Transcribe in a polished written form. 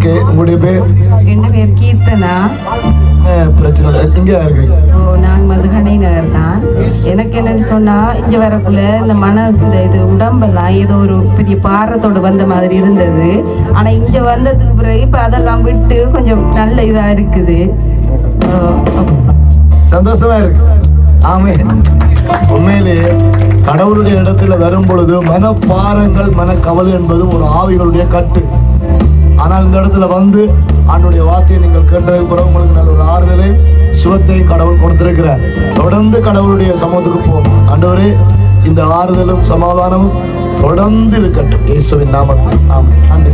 Okay, உங்களுடைய பேர்? என் பேர் கீர்த்தனா. பிரச்சனை இல்லை. இங்கே இருக்கு. நான் மதுகனை நகர் தான். எனக்கு என்னன்னு சொன்னா, இங்க வரக்குள்ள இந்த இது உடம்பெல்லாம் ஏதோ ஒரு பெரிய பாரத்தோடு வந்த மாதிரி இருந்தது. ஆனா இங்க வந்ததுக்கு பிறகு இப்ப அதெல்லாம் விட்டு கொஞ்சம் நல்ல இதா இருக்குது. சந்தோஷமா இருக்கு. ஆமே, உண்மையிலேயே கடவுளுடைய இடத்துல வரும் பொழுது மனப்பாரங்கள் மனக்கவலை என்பதும் ஒரு ஆவிகளுடைய கட்டு. ஆனால் இந்த இடத்துல வந்து ஆண்டுடைய வார்த்தையை நீங்கள் கேட்டதுக்கு பிறகு உங்களுக்கு நல்ல ஒரு ஆறுதலையும் சுகத்தையும் கடவுள் கொடுத்திருக்கிறார். தொடர்ந்து கடவுளுடைய சமூகத்துக்கு போகும். ஆண்டவரே, இந்த ஆறுதலும் சமாதானமும் தொடர்ந்து இருக்கட்டும் இயேசுவின் நாமத்தில். ஆமென். நன்றி.